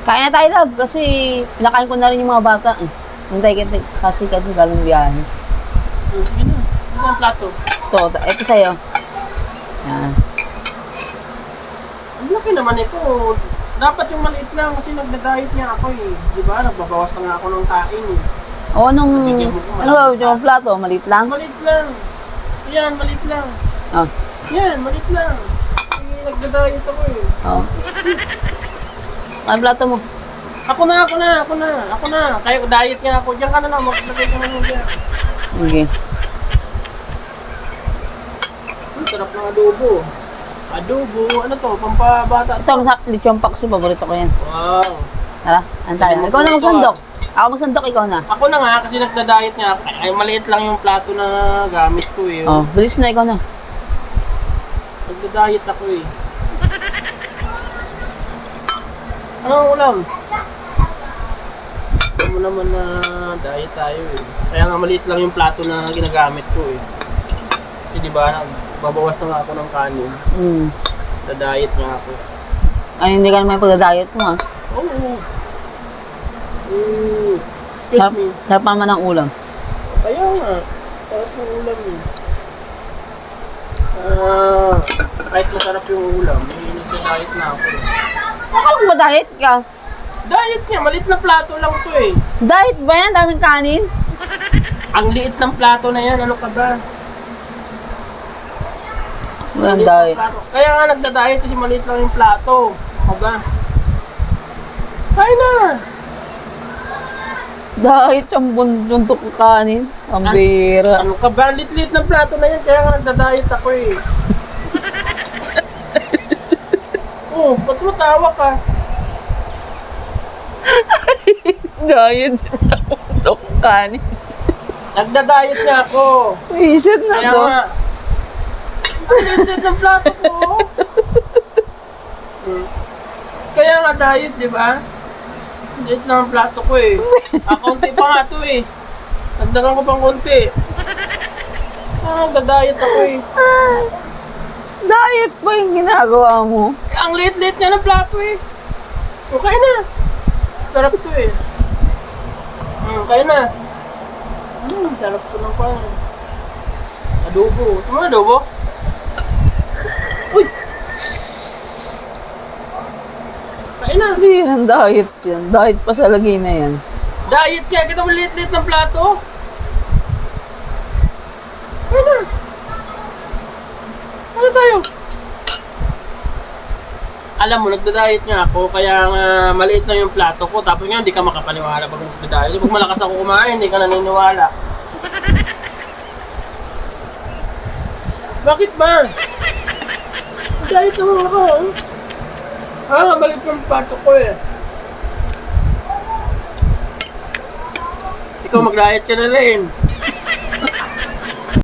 Kain na tayo, love, kasi nakain ko na rin yung mga bata. Hintay kita kasi galing biyahe. Sige na. Ito ang plato. Ito sa'yo. Yan. Ang laki naman ito. Dapat yung maliit lang kasi nagda-diet nga ako eh. Di ba? Nagbabawas na nga ako ng kain eh. O, anong... Ano ba yung plato? Maliit lang? Maliit lang. Yan, maliit lang. Oh. Yan, maliit lang. Nagda-diet ako eh. Oh. Ano plato mo? Ako na. Kaya diet nga ako. Diyan ka na lang. Maglagay ka na lang dyan. Okay. Ang sarap ng adobo. Adobo. Ano to? Pampabata Ito, masarap. Lechon paksi. Paborito ko yan. Wow. Tara, antay. Ikaw na magsandok. Ako magsandok, ikaw na. Ako na nga kasi nagda-diet nga ako. Ay, maliit lang yung plato na gamit ko eh. Oh, bilis na, ikaw na. Nagda-diet ako eh. Anong ulam? Alam mo naman na diet tayo eh. Kaya nga maliit lang yung plato na ginagamit ko eh. Kasi diba, babawas na nga ako ng kanin. Nagda-diet nga ako. Ay, hindi ka naman yung pagda-diet mo, ha? Oo. Excuse me. Sarap pa naman ang ulam. Kaya nga. Sarap yung ulam eh. Kahit masarap yung ulam, nagda-diet na ako. Akala ko ba diet ka? Diet nga, maliit na plato lang to eh. Diet ba yan? Daming kanin? Ang liit ng plato na yan, ano ka ba? Walang Maliit ng diet. plato. Kaya nga nagda-diet kasi maliit lang yung plato. Ano ba? Kain na! Diet siyang bundok ng kanin. Ang bira. Ano ka ba? Ang liit-liit ng plato na yan, kaya nga nagda-diet ako eh. Oh, ba't matawa ka? Diet. Bundok ng kanin. Nagda-diet nga ako. Isit na Kaya to. nga. Ang liit-liit ng plato ko. Kaya nga diet, di ba? Liit lang ang plato ko eh. Kaunti pa nga to eh. Nagdagan ko pang konti. Nagda-diet ako eh. Diet ba yung ginagawa mo? Ang liit-liit nga ng plato eh. Okay na. Sarap to eh. Kaya na. Sarap to ng pan. Adobo. Ano adobo? Uy! Kaya na. Hindi yan diet yan. Diet pa sa lagay na yan. Diet kaya kita mo liit-liit ng plato. Kaya na. Ano tayo? Alam mo, nagda-diet nga ako, kaya maliit lang yung plato ko. Tapos nga, hindi ka makapaniwala pag nagda-diet. Pag malakas ako kumain, hindi ka naniniwala. Bakit ba? Diet naman ako. Maliit yung plato ko eh. Ikaw mag-diet ka na rin.